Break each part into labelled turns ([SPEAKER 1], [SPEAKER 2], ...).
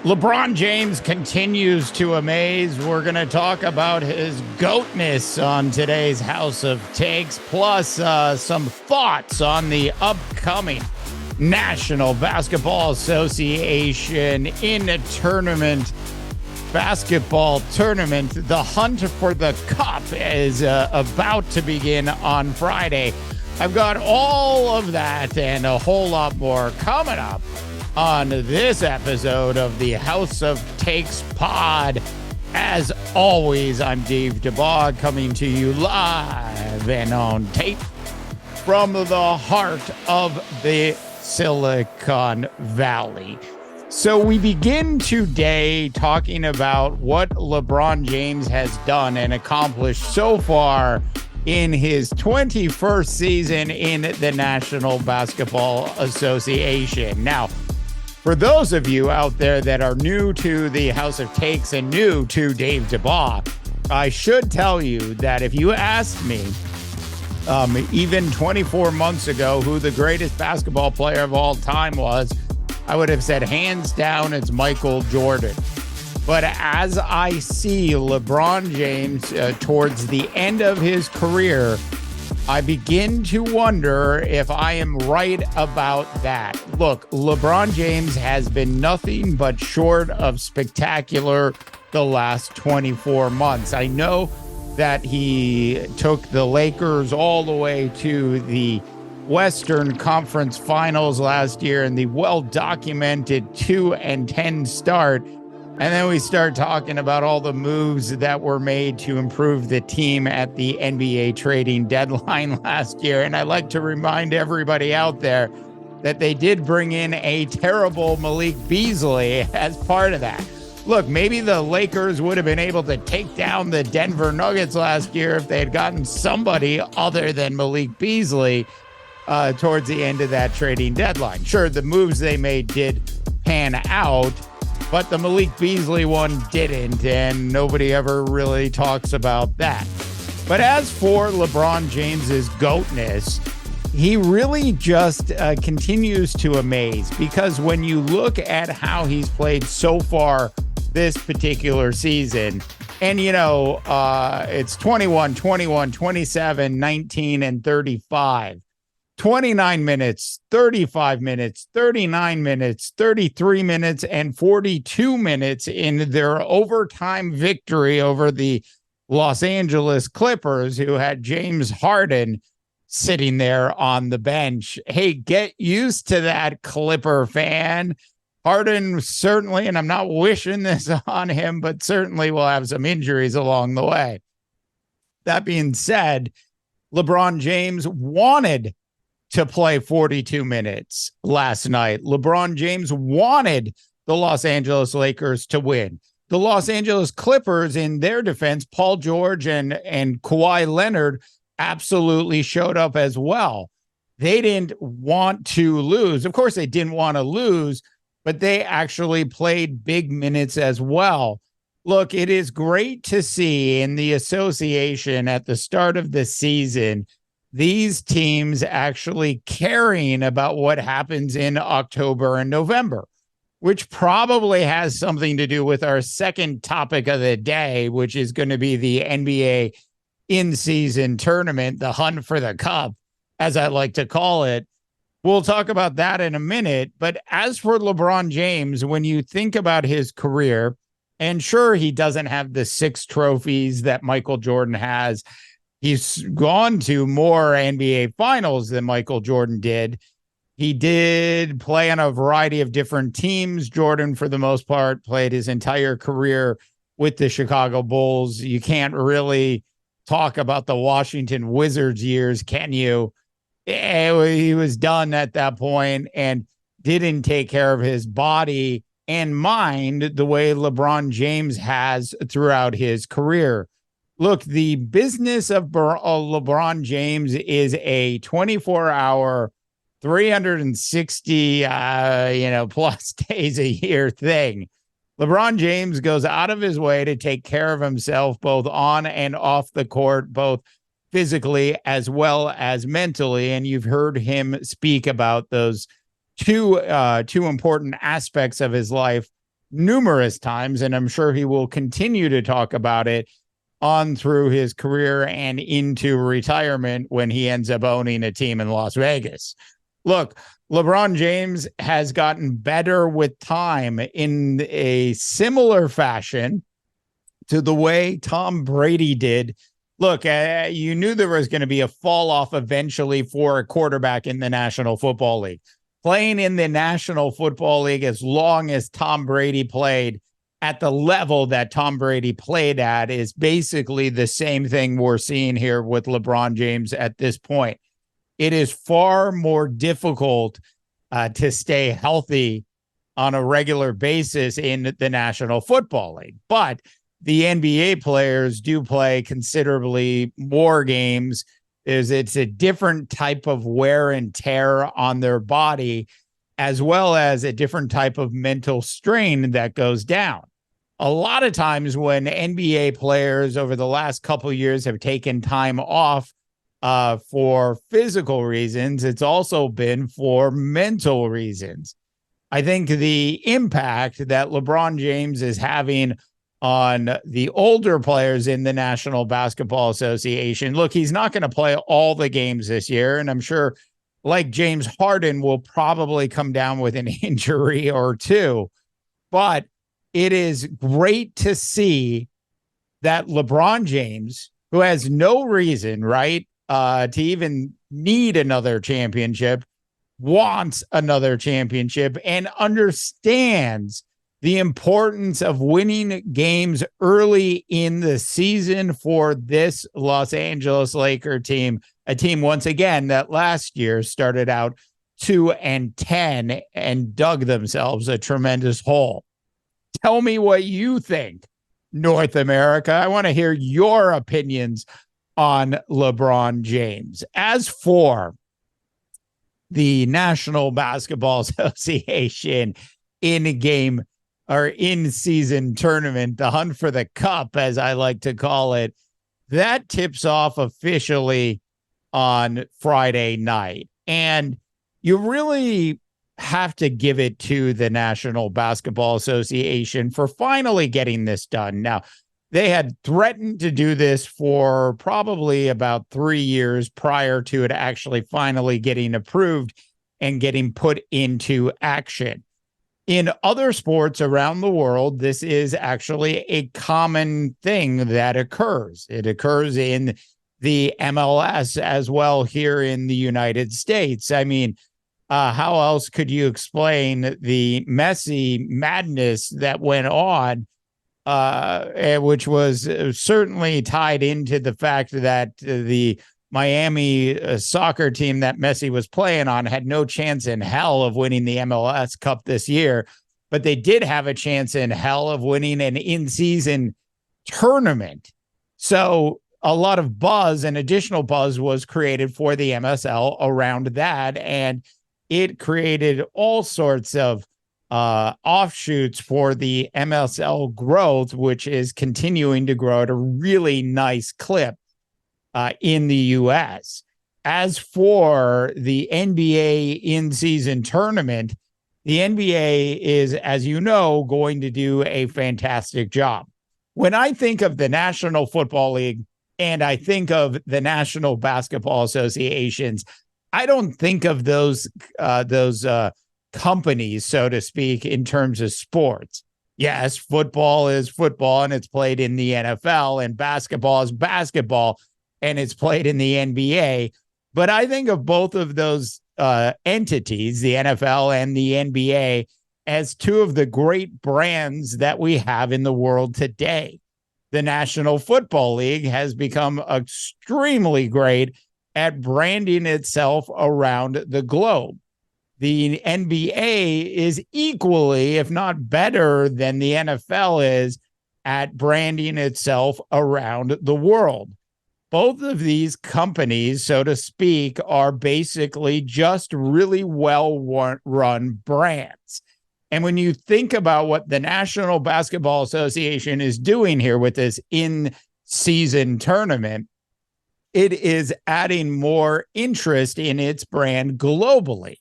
[SPEAKER 1] LeBron James continues to amaze. We're going to talk about his goatness on today's House of Takes, plus some thoughts on the upcoming National Basketball Association basketball tournament. The hunt for the cup is about to begin on Friday. I've got all of that and a whole lot more coming up on this episode of the House of Takes pod. As always, I'm Dave DeBog, coming to you live and on tape from the heart of the Silicon Valley. So we begin today talking about what LeBron James has done and accomplished so far in his 21st season in the National Basketball Association. Now, for those of you out there that are new to the House of Takes and new to Dave DeBach, I should tell you that if you asked me even 24 months ago who the greatest basketball player of all time was, I would have said hands down it's Michael Jordan. But as I see LeBron James towards the end of his career, I begin to wonder if I am right about that. Look, LeBron James has been nothing but short of spectacular the last 24 months. I know that he took the Lakers all the way to the Western Conference Finals last year in the well-documented 2-10 start. And then we start talking about all the moves that were made to improve the team at the NBA trading deadline last year. And I like to remind everybody out there that they did bring in a terrible Malik Beasley as part of that. Look, maybe the Lakers would have been able to take down the Denver Nuggets last year if they had gotten somebody other than Malik Beasley towards the end of that trading deadline. Sure, the moves they made did pan out, but the Malik Beasley one didn't, and nobody ever really talks about that. But as for LeBron James's goatness, he really just continues to amaze, because when you look at how he's played so far this particular season, and it's 21, 21, 27, 19, and 35. 29 minutes, 35 minutes, 39 minutes, 33 minutes, and 42 minutes in their overtime victory over the Los Angeles Clippers, who had James Harden sitting there on the bench. Hey, get used to that, Clipper fan. Harden certainly, and I'm not wishing this on him, but certainly will have some injuries along the way. That being said, LeBron James wanted to play 42 minutes last night. LeBron James wanted the Los Angeles Lakers to win. The Los Angeles Clippers, in their defense, Paul George and Kawhi Leonard absolutely showed up as well. They didn't want to lose. Of course, they didn't want to lose, but they actually played big minutes as well. Look, it is great to see in the association at the start of the season these teams actually caring about what happens in October and November, which probably has something to do with our second topic of the day, which is going to be the NBA in-season tournament, the hunt for the cup, as I like to call it. We'll talk about that in a minute. But as for LeBron James, when you think about his career, and sure, he doesn't have the 6 trophies that Michael Jordan has. He's gone to more NBA finals than Michael Jordan did. He did play on a variety of different teams. Jordan, for the most part, played his entire career with the Chicago Bulls. You can't really talk about the Washington Wizards years, can you? He was done at that point and didn't take care of his body and mind the way LeBron James has throughout his career. Look, the business of LeBron James is a 24-hour, 360, plus days a year thing. LeBron James goes out of his way to take care of himself, both on and off the court, both physically as well as mentally. And you've heard him speak about those two important aspects of his life numerous times, and I'm sure he will continue to talk about it on through his career and into retirement when he ends up owning a team in Las Vegas. Look, LeBron James has gotten better with time in a similar fashion to the way Tom Brady did. Look, you knew there was going to be a fall off eventually for a quarterback in the National Football League. Playing in the National Football League as long as Tom Brady played at the level that Tom Brady played at is basically the same thing we're seeing here with LeBron James at this point. It is far more difficult to stay healthy on a regular basis in the National Football League. But the NBA players do play considerably more games. It's a different type of wear and tear on their body, as well as a different type of mental strain that goes down. A lot of times when NBA players over the last couple of years have taken time off for physical reasons, it's also been for mental reasons. I think the impact that LeBron James is having on the older players in the National Basketball Association. Look, he's not going to play all the games this year, and I'm sure, like James Harden, will probably come down with an injury or two. But it is great to see that LeBron James, who has no reason, right, to even need another championship, wants another championship and understands the importance of winning games early in the season for this Los Angeles Laker team, a team once again that last year started out 2-10 and dug themselves a tremendous hole. Tell me what you think, North America. I want to hear your opinions on LeBron James. As for the National Basketball Association in-game or in-season tournament, the hunt for the cup, as I like to call it, that tips off officially on Friday night. And you really have to give it to the National Basketball Association for finally getting this done. Now, they had threatened to do this for probably about 3 years prior to it actually finally getting approved and getting put into action. In other sports around the world, this is actually a common thing that occurs. It occurs in the MLS as well here in the United States. I mean, how else could you explain the Messi madness that went on, which was certainly tied into the fact that the Miami soccer team that Messi was playing on had no chance in hell of winning the MLS Cup this year, but they did have a chance in hell of winning an in-season tournament. So a lot of buzz and additional buzz was created for the MSL around that, and it created all sorts of offshoots for the MSL growth, which is continuing to grow at a really nice clip in the U.S. As for the NBA in-season tournament, the NBA is, as you know, going to do a fantastic job. When I think of the National Football League and I think of the National Basketball Associations, I don't think of those companies, so to speak, in terms of sports. Yes, football is football and it's played in the NFL, and basketball is basketball and it's played in the NBA. But I think of both of those entities, the NFL and the NBA, as two of the great brands that we have in the world today. The National Football League has become extremely great at branding itself around the globe. The NBA is equally, if not better than the NFL is, at branding itself around the world. Both of these companies, so to speak, are basically just really well-run brands. And when you think about what the National Basketball Association is doing here with this in-season tournament, it is adding more interest in its brand globally.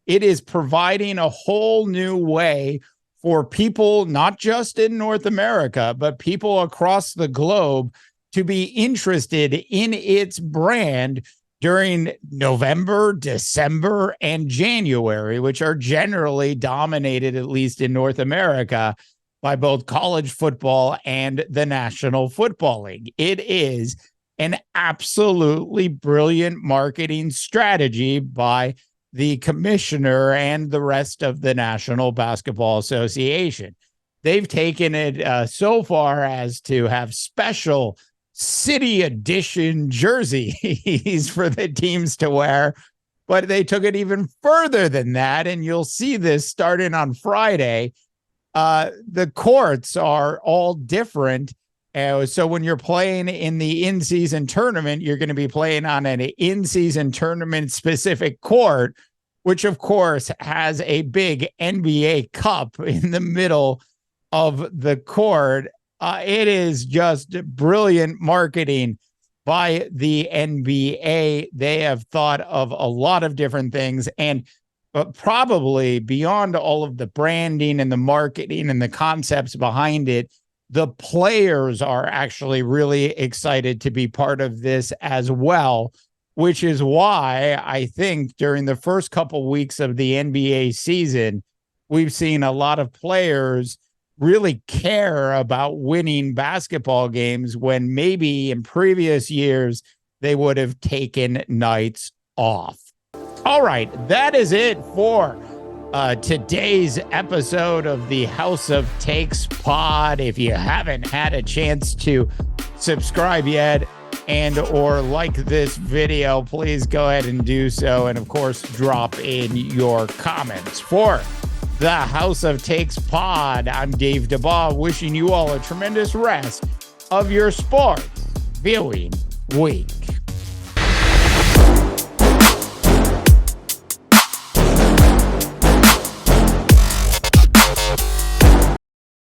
[SPEAKER 1] It is providing a whole new way for people, not just in North America, but people across the globe to be interested in its brand during November, December, and January, which are generally dominated, at least in North America, by both college football and the National Football League. It is an absolutely brilliant marketing strategy by the commissioner and the rest of the National Basketball Association. They've taken it so far as to have special city edition jerseys for the teams to wear, but they took it even further than that. And you'll see this starting on Friday. The courts are all different. So when you're playing in the in-season tournament, you're going to be playing on an in-season tournament specific court, which of course has a big NBA cup in the middle of the court. It is just brilliant marketing by the NBA. They have thought of a lot of different things, and probably beyond all of the branding and the marketing and the concepts behind it, the players are actually really excited to be part of this as well, which is why I think during the first couple weeks of the NBA season, we've seen a lot of players really care about winning basketball games when maybe in previous years they would have taken nights off. All right, that is it for today's episode of the House of Takes pod. If you haven't had a chance to subscribe yet and or like this video, please go ahead and do so. And of course, drop in your comments. For the House of Takes pod, I'm Dave DeBaugh, wishing you all a tremendous rest of your sports viewing week.